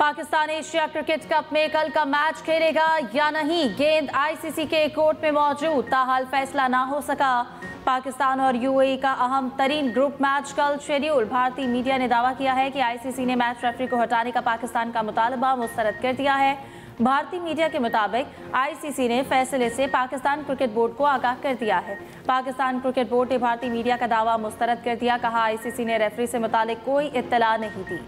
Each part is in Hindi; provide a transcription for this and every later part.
पाकिस्तान एशिया क्रिकेट कप में कल का मैच खेलेगा या नहीं, गेंद आईसीसी के कोर्ट में मौजूद, ताहाल फैसला ना हो सका। पाकिस्तान और यूएई का अहम तरीन ग्रुप मैच कल शेड्यूल। भारतीय मीडिया ने दावा किया है कि आईसीसी ने मैच रेफरी को हटाने का पाकिस्तान का मुतालबा मुस्तरद कर दिया है। भारतीय मीडिया के मुताबिक आईसीसी ने फैसले से पाकिस्तान क्रिकेट बोर्ड को आगाह कर दिया है। पाकिस्तान क्रिकेट बोर्ड ने भारतीय मीडिया का दावा मुस्तरद कर दिया। कहा, आईसीसी ने रेफरी से मुतालिक कोई इत्तला नहीं दी।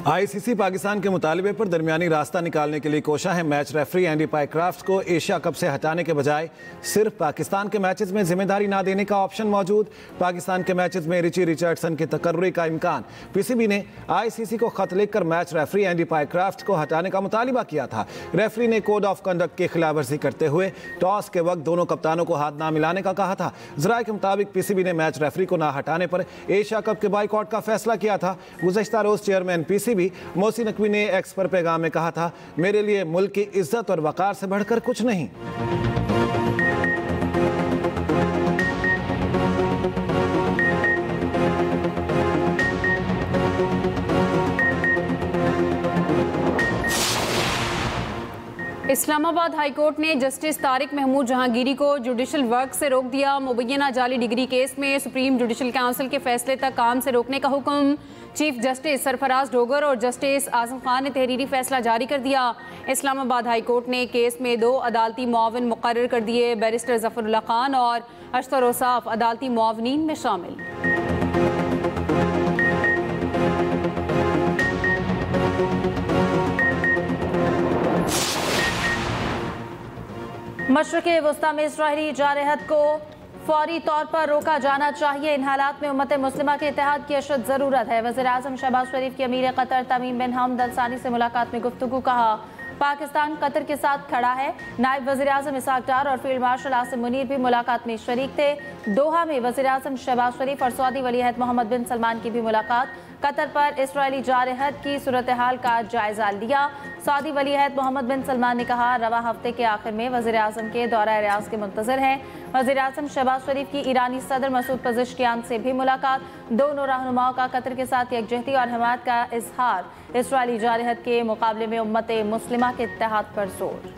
आईसीसी पाकिस्तान के मुतालबे पर दरमियानी रास्ता निकालने के लिए कोशा है। मैच रेफरी एंडी पाइक्राफ्ट को एशिया कप से हटाने के बजाय सिर्फ पाकिस्तान के मैचेस में जिम्मेदारी ना देने का ऑप्शन मौजूद। पाकिस्तान के मैचेस में रिची रिचर्डसन के तकर्री का इम्कान। पीसीबी ने आईसीसी को खत लिखकर मैच रेफरी एंडी पाइक्राफ्ट को हटाने का मुतालिबा किया था। रेफरी ने कोड ऑफ कंडक्ट की खिलाफवर्जी करते हुए टॉस के वक्त दोनों कप्तानों को हाथ ना मिलाने का कहा था। जराये के मुताबिक पीसीबी ने मैच रेफरी को ना हटाने पर एशिया कप के बाइकआउट का फैसला किया था। गुज़श्ता रोज चेयरमैन पीसीबी मोहसिन नकवी ने एक्स पर पैगाम में कहा था, मेरे लिए मुल्क की इज्जत और वकार से बढ़कर कुछ नहीं। इस्लामाबाद हाईकोर्ट ने जस्टिस तारिक महमूद जहांगीरी को जुडिशल वर्क से रोक दिया। मुबैना जाली डिग्री केस में सुप्रीम जुडिशल काउंसिल के फैसले तक काम से रोकने का हुक्म। चीफ जस्टिस सरफराज डोगर और जस्टिस आजम खान ने तहरीरी फैसला जारी कर दिया। इस्लामाबाद हाईकोर्ट ने केस में 2 अदालती मुआविन मुकर्रर कर दिए। बैरिस्टर जफरुल्लाह खान और अशतर ओसाफ अदालती मुआविनीन में शामिल। मशरिक़े वस्ता में इस्राईली जारहत को फौरी तौर पर रोका जाना चाहिए। इन हालात में उम्मत मुस्लिमा के इत्तेहाद की अशद ज़रूरत है। वज़ीर आज़म शहबाज शरीफ की अमीर कतर तमीम बिन हमद अल सानी से मुलाकात में गुफ्तगू। कहा, पाकिस्तान कतर के साथ खड़ा है। नायब वज़ीर आज़म इसहाक डार और फील्ड मार्शल आसिम मुनीर भी मुलाकात में शरीक थे। दोहा में वज़ीर आज़म शहबाज शरीफ और सऊदी वलीअहद मोहम्मद बिन सलमान की भी मुलाकात। कतर पर इस्राईली जारहत की सूरत हाल का जायजा लिया। सऊदी वलीअहद मोहम्मद बिन सलमान ने कहा, रवा हफ्ते के आखिर में वज़ीर आज़म के दौरा रियाज के मुंतज़र हैं। वज़ीर आज़म शहबाज शरीफ की ईरानी सदर मसूद पज़ेश्कियान से भी मुलाकात। दोनों रहनुमाओं का कतर के साथ यकजहती और हमायत का इजहार। इस्राईली जारहत के मुकाबले में उम्मत मुस्लिमा के इत्तेहाद पर जोर।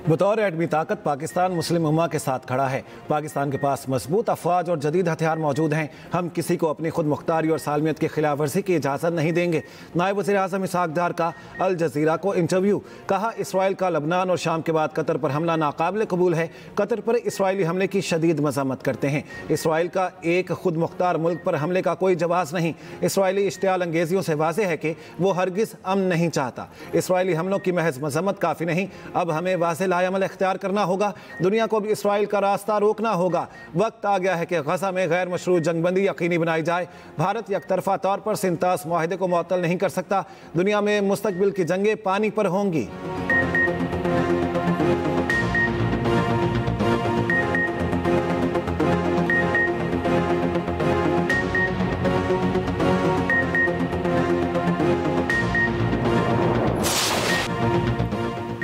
बतौर एटमी ताकत पाकिस्तान मुस्लिम उम्मा के साथ खड़ा है। पाकिस्तान के पास मजबूत अफवाज और जदीद हथियार मौजूद हैं। हम किसी को अपनी खुद मुख्तारी और सालमियत की खिलाफ वर्जी की इजाज़त नहीं देंगे। नायब वज़ीर आज़म इसहाक डार का अल जज़ीरा को इंटरव्यू। कहा, इसराइल का लबनान और शाम के बाद कतर पर हमला नाकाबिल कबूल है। कतर पर इसराइली हमले की शदीद मज़म्मत करते हैं। इसराइल का एक खुद मुख्तार मुल्क पर हमले का कोई जवाज़ नहीं। इसराइली इश्तियाल अंगेजियों से वाज़ेह है कि वो हरगिज़ अमन नहीं चाहता। इसराइली हमलों की महज मज़म्मत काफ़ी नहीं, अब हमें वाज़ेह अमल इख्तियार करना होगा। दुनिया को भी इसराइल का रास्ता रोकना होगा। वक्त आ गया है कि गजा में गैर मशरूत जंगबंदी यकीनी बनाई जाए। भारत यकतरफा तौर पर सिंतास मुआहदे को मुअत्तल नहीं कर सकता। दुनिया में मुस्तकबिल की जंगें पानी पर होंगी।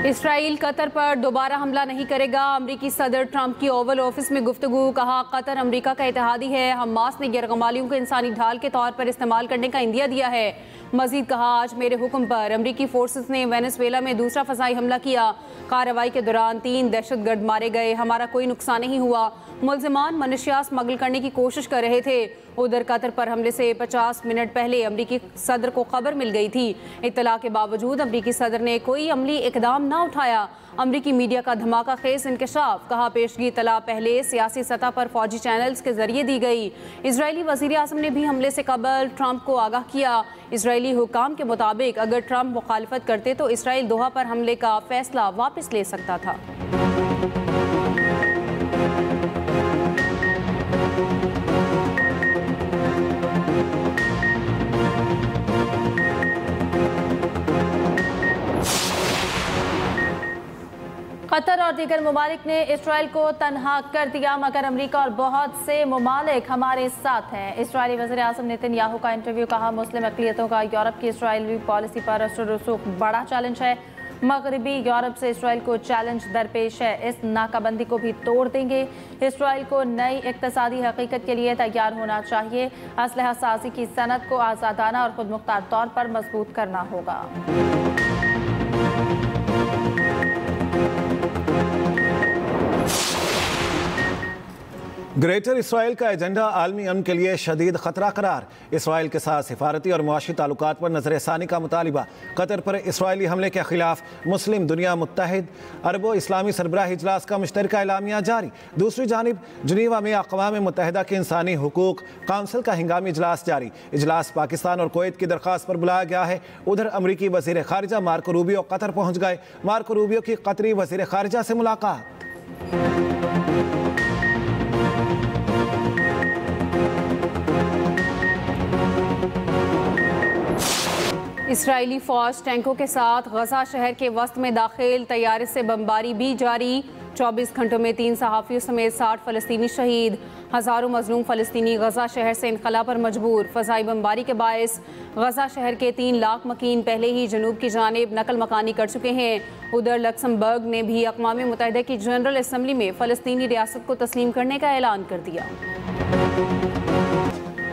इसराइल कतर पर दोबारा हमला नहीं करेगा। अमरीकी सदर ट्रंप की ओवल ऑफिस में गुफ्तगू। कहा, कतर अमरीका का इत्तेहादी है। हमास ने यरगमालियों को इंसानी ढाल के तौर पर इस्तेमाल करने का इंदिया दिया है। मजीद कहा, आज मेरे हुक्म पर अमरीकी फोर्सेस ने वेनेजुएला में दूसरा फ़ज़ाई हमला किया। कार्रवाई के दौरान 3 दहशतगर्द मारे गए। हमारा कोई नुकसान नहीं हुआ। मुल्ज़िमान मनुष्यात स्मगल करने की कोशिश कर रहे थे। उधर कतर पर हमले से 50 मिनट पहले अमरीकी सदर को खबर मिल गई थी। इत्तला के बावजूद अमरीकी सदर ने कोई अमली इकदाम न उठाया। अमरीकी मीडिया का धमाका खेज इंकशाफ। कहा, पेशगी इत्तला पहले सियासी सतह पर फौजी चैनल्स के जरिए दी गई। इजरायली वज़ीर आज़म ने भी हमले से कबल ट्रंप को आगाह किया। इजरायली हुकाम के मुताबिक अगर ट्रंप मुखालफत करते तो इसराइल दोहा पर हमले का फैसला वापस ले सकता था। कतर और और दीगर ममालिक ने इसराइल को तनहा कर दिया, मगर अमेरिका और बहुत से ममालिक हमारे साथ हैं। इसराइली वज़ीर-ए-आज़म नेतन्याहू का इंटरव्यू। कहा, मुस्लिम अक़लियतों का यूरोप की इसराइली पॉलिसी पर असर रसूख बड़ा चैलेंज है। मगरबी यूरोप से इसराइल को चैलेंज दरपेश है, इस नाकाबंदी को भी तोड़ देंगे। इसराइल को नई इक़्तिसादी हकीकत के लिए तैयार होना चाहिए। असलहा साज़ी की सनत को आज़ादाना और खुदमुख्तार तौर पर मजबूत करना होगा। ग्रेटर इसराइल का एजेंडा आलमी अमन के लिए शदीद खतरा करार। इसराइल के साथ सिफारती और मुआशी ताल्लुकात पर नजरसानी का मुतालिबा। कतर पर इसराइली हमले के खिलाफ मुस्लिम दुनिया मुत्तहिद। अरबो इस्लामी सरबराही इजलास का मुश्तरका एलामिया जारी। दूसरी जानिब जिनीवा में अक़वाम मुत्तहिदा के इंसानी हुकूक काउंसिल का हिंगामी इजलास जारी। इजलास पाकिस्तान और कुवैत की दरख्वास्त पर बुलाया गया है। उधर अमरीकी वज़ीर ख़ारिजा मार्को रूबियो कतर पहुँच गए। मार्को रूबियो की कतरी वज़ीर ख़ारिजा से मुलाकात। इसराइली फौज टैंकों के साथ गजा शहर के वस्त में दाखिल। तैयारे से बमबारी भी जारी। 24 घंटों में 3 सहाफ़ियों समेत 60 फ़लस्तीनी शहीद। हज़ारों मजलूम फ़लस्तीनी गजा शहर से इनखला पर मजबूर। फ़ज़ाई बमबारी के बायस गजा शहर के 3 लाख मकीन पहले ही जनूब की जानिब नकल मकानी कर चुके हैं। उधर लक्समबर्ग ने भी अक़वाम मुत्तहिदा की जनरल असम्बली में फ़लस्तीनी रियासत को तस्लीम करने का ऐलान कर दिया।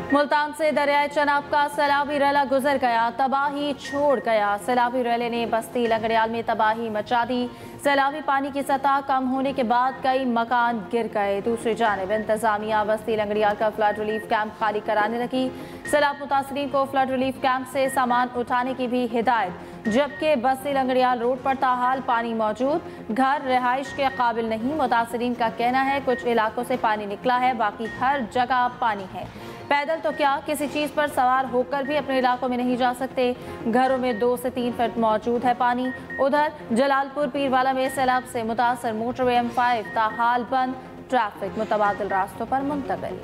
मुल्तान से दरियाए चनाब का सैलाबी रैला गुजर गया, तबाही छोड़ गया। सैलाबी रैले ने बस्ती लंगड़ियाल में तबाही मचा दी। सैलाबी पानी की सतह कम होने के बाद कई मकान गिर गए। दूसरी जानिब इंतजामिया बस्ती लंगड़ियाल का फ्लड रिलीफ कैंप खाली कराने लगी। सैलाब मुतासरीन को फ्लड रिलीफ कैंप से सामान उठाने की भी हिदायत। जबकि बस्ती लंगड़ियाल रोड पर ताहाल पानी मौजूद, घर रिहाइश के काबिल नहीं। मुतासरीन का कहना है कुछ इलाकों से पानी निकला है, बाकी हर जगह पानी है। पैदल तो क्या, किसी चीज़ पर सवार होकर भी अपने इलाकों में नहीं जा सकते। घरों में 2 से 3 फीट मौजूद है पानी। उधर जलालपुर पीरवाला में सैलाब से मुतासर मोटरवे M5 ताहाल बंद। ट्रैफिक मुतबादिल रास्तों पर मुंतकिल।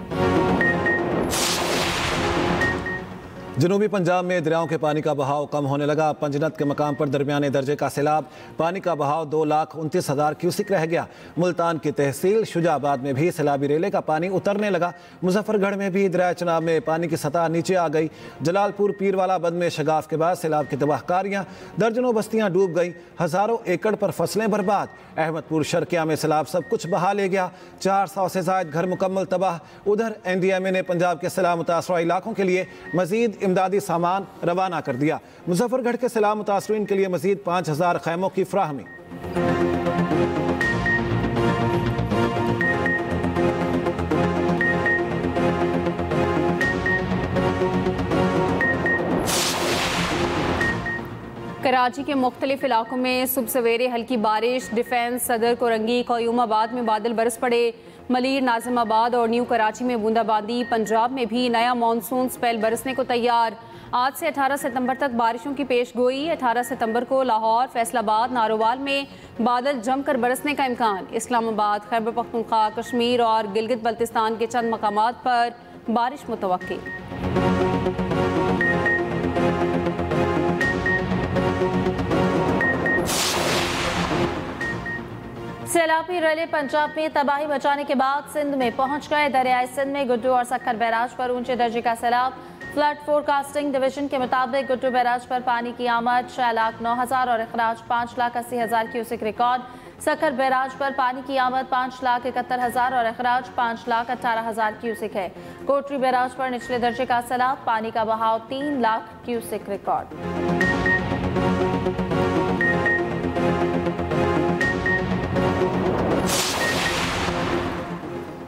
जनूबी पंजाब में दरियाओं के पानी का बहाव कम होने लगा। पंजनत के मकाम पर दरमियाने दर्जे का सैलाब। पानी का बहाव 2,29,000 क्यूसिक रह गया। मुल्तान की तहसील शुजाबाद में भी सैलाबी रेले का पानी उतरने लगा। मुजफ्फरगढ़ में भी दरिया चनाब में पानी की सतह नीचे आ गई। जलालपुर पीरवाला बंद में शगाफ के बाद सैलाब की तबाहकारियाँ। दर्जनों बस्तियाँ डूब गई। हज़ारों एकड़ पर फसलें बर्बाद। अहमदपुर शर्किया में सैलाब सब कुछ बहा ले गया। 400 से ज़ायद घर मुकम्मल तबाह। उधर NDMA ने पंजाब के सैलाब मुतासरा इलाकों के लिए मजीद इमदादी सामान रवाना कर दिया। मुजफ्फरगढ़ के सैलाब मुतासरीन के लिए मजीद 5,000 खैमों की फ्राहमी। कराची के मुख्तलिफ इलाकों में सुबह सवेरे हल्की बारिश। डिफेंस, सदर कोरंगी, क़यूमाबाद में बादल बरस पड़े। मलीर, नाज़िमाबाद और न्यू कराची में बूंदाबांदी। पंजाब में भी नया मानसून स्पेल बरसने को तैयार। आज से 18 सितंबर तक बारिशों की पेश गोई। 18 सितंबर को लाहौर, फैसलाबाद, नारोवाल में बादल जमकर बरसने का इम्कान। इस्लामाबाद, खैबर पख्तूनख्वा, कश्मीर और गिलगित बल्तिस्तान के चंद मकामात पर बारिश मुतवक्की। सैलाबी रैले पंजाब में तबाही मचाने के बाद सिंध में पहुंच गए। दरियाए सिंध में गुड्डू और सक्खर बैराज पर ऊंचे दर्जे का सैलाब। फ्लड फोरकास्टिंग डिवीजन के मुताबिक गुड्डू बैराज पर पानी की आमद 6,09,000 और अखराज 5,80,000 क्यूसिक रिकॉर्ड। सक्खर बैराज पर पानी की आमद 5,71,000 और अखराज 5,18,000 क्यूसिक है। कोटरी बैराज पर निचले दर्जे का सैलाब। पानी का बहाव 3 लाख क्यूसिक रिकॉर्ड।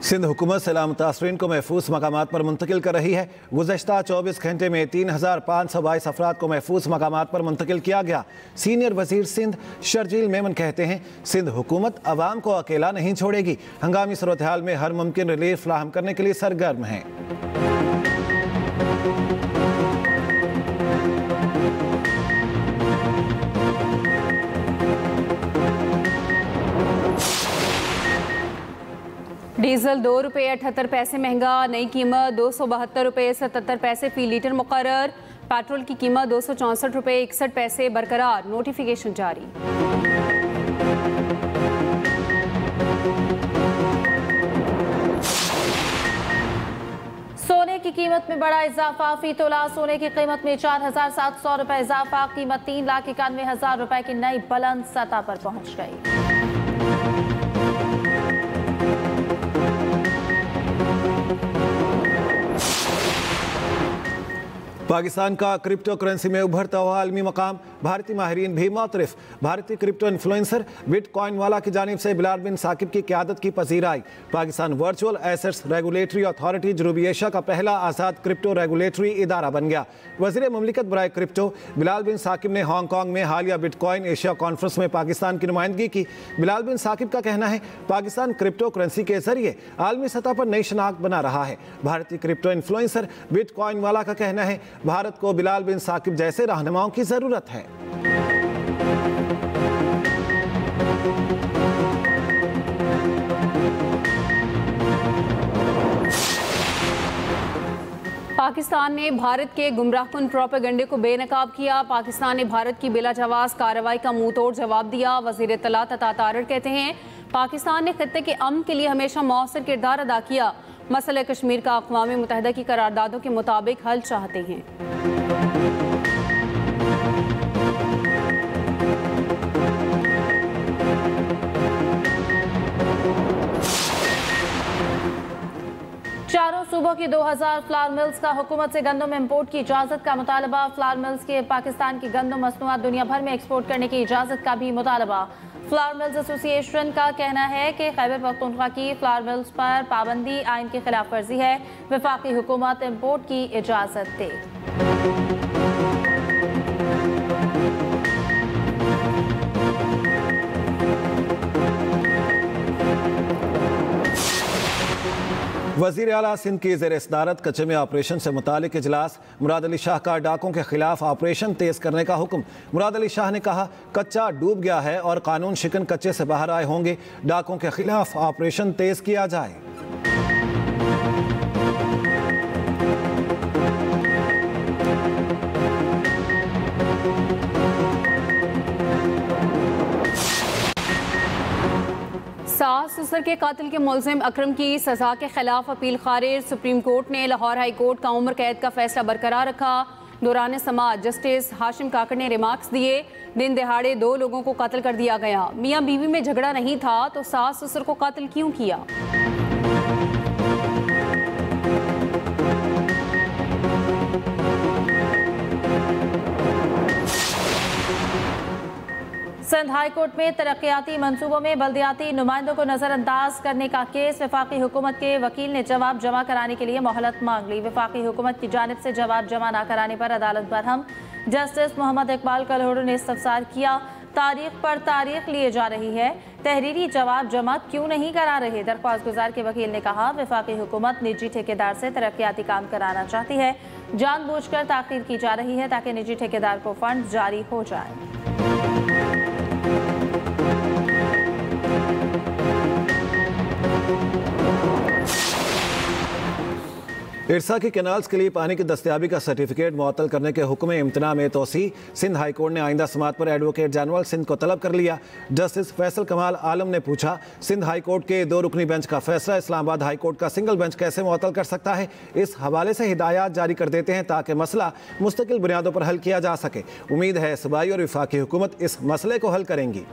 सिंध हुकूमत सैलाब मुतासरीन को महफूज मकामात पर मुंतकिल कर रही है। गुज़श्ता 24 घंटे में 3,522 अफराद को महफूज मकामात पर मुंतकिल किया गया। सीनियर वजीर सिंध शर्जील मेमन कहते हैं, सिंध हुकूमत अवाम को अकेला नहीं छोड़ेगी। हंगामी सूरत हाल में हर मुमकिन रिलीफ फराहम करने के लिए सरगर्म है। डीजल 2 रुपये 78 पैसे महंगा। नई कीमत 272 रुपये 77 पैसे फी लीटर मुकर्रर। पेट्रोल की कीमत 264 रुपये 61 पैसे बरकरार। नोटिफिकेशन जारी। की कीमत में बड़ा इजाफा। फी तोला सोने की कीमत में 4,700 रुपए इजाफा। कीमत 3,91,000 रुपए की नई बुलंद सतह पर पहुंच गई। पाकिस्तान का क्रिप्टो करेंसी में उभरता हुआ आलमी मकाम, भारतीय माहिरीन भी मुतरिफ। भारतीय क्रिप्टो इन्फ्लुएंसर बिटकॉइन वाला की जानिब से बिलाल बिन साकिब की क़यादत की पजीराई। Pakistan virtual assets regulatory authority जनूबी एशिया का पहला आज़ाद क्रिप्टो रेगुलेटरी इदारा बन गया। वज़ीर मुमलिकत बराए क्रिप्टो बिलाल बिन साकिब ने हांगकॉन्ग में हालिया बिटकॉइन एशिया कॉन्फ्रेंस में पाकिस्तान की नुमाइंदगी की। बिलाल बिन साकिब का कहना है पाकिस्तान क्रिप्टो करेंसी के जरिए आलमी सतह पर नई शनाख्त बना रहा है। भारतीय क्रिप्टो इन्फ्लुएंसर बिटकॉइन वाला का कहना है भारत को बिलाल बिन साकिब जैसे रहनुमाओं की जरूरत है। पाकिस्तान ने भारत के गुमराहकुन प्रोपेगंडे को बेनकाब किया। पाकिस्तान ने भारत की बिलाजवाज कार्रवाई का मुंह तोड़ जवाब दिया। वजीर इत्तलात अता तारड़ कहते हैं पाकिस्तान ने खित्ते के अमन के लिए हमेशा मौसर किरदार अदा किया। मसला कश्मीर का अक़वाम मुत्तहिदा की करारदादों के मुताबिक हल चाहते हैं। चारों सूबों की 2000 फ्लावर मिल्स का हुकूमत से गंदम इंपोर्ट की इजाज़त का मुतालबा। फ्लावर मिल्स के पाकिस्तान की गंदम मसनूआत दुनिया भर में एक्सपोर्ट करने की इजाज़त का भी मुतालबा। फ्लावर मिल्स एसोसिएशन का कहना है कि खैबर पख्तूनख्वा की फ्लावर मिल्स पर पाबंदी आइन की खिलाफ वर्जी है। वफाकी हुकूमत इंपोर्ट की इजाज़त दे। वज़ीर आला सिंध की ज़ेर सदारत कच्चे में ऑपरेशन से मुतालिक इजलास। मुराद अली शाह का डाकों के खिलाफ ऑपरेशन तेज करने का हुक्म। मुराद अली शाह ने कहा कच्चा डूब गया है और कानून शिकन कच्चे से बाहर आए होंगे। डाकों के खिलाफ ऑपरेशन तेज किया जाए। सास ससुर के कातिल के मुलजिम अकरम की सजा के खिलाफ अपील खारिज। सुप्रीम कोर्ट ने लाहौर हाई कोर्ट का उम्र कैद का फैसला बरकरार रखा। दौरान समाअत जस्टिस हाशिम काकड़ ने रिमार्क्स दिए। दिन दहाड़े 2 लोगों को कत्ल कर दिया गया। मियाँ बीवी में झगड़ा नहीं था तो सास ससुर को कत्ल क्यों किया? सिंध हाई कोर्ट में तरक्याती मंसूबों में बल्दियाती नुमाइंदों को नजरअंदाज करने का केस। वफाकी हुकूमत के वकील ने जवाब जमा कराने के लिए मोहलत मांग ली। वफाकी हुकूमत की जानिब से जवाब जमा न कराने पर अदालत बरहम। जस्टिस मोहम्मद इकबाल कलहोड़ू ने इस्तफसार किया। तारीख पर तारीख लिए जा रही है, तहरीरी जवाब जमा क्यों नहीं करा रहे? दरख्वास्त गुजार के वकील ने कहा वफाकी हुकूमत निजी ठेकेदार से तरक्याती काम कराना चाहती है। जानबूझकर ताखीर की जा रही है ताकि निजी ठेकेदार को फंड जारी हो जाए। इरसा की कैनाल्स के लिए पानी की दस्तयाबी का सर्टिफिकेट मुअत्तल करने के हुक्म इम्तना में तोसी। सिंध हाई कोर्ट ने आइंदा समात पर एडवोकेट जनरल सिंध को तलब कर लिया। जस्टिस फैसल कमाल आलम ने पूछा सिंध हाई कोर्ट के 2 रुकनी बेंच का फैसला इस्लामाबाद हाई कोर्ट का सिंगल बेंच कैसे मुअत्तल कर सकता है? इस हवाले से हिदायत जारी कर देते हैं ताकि मसला मुस्तकिल बुनियादों पर हल किया जा सके। उम्मीद है सूबाई और वफाकी हुकूमत इस मसले को हल करेंगी।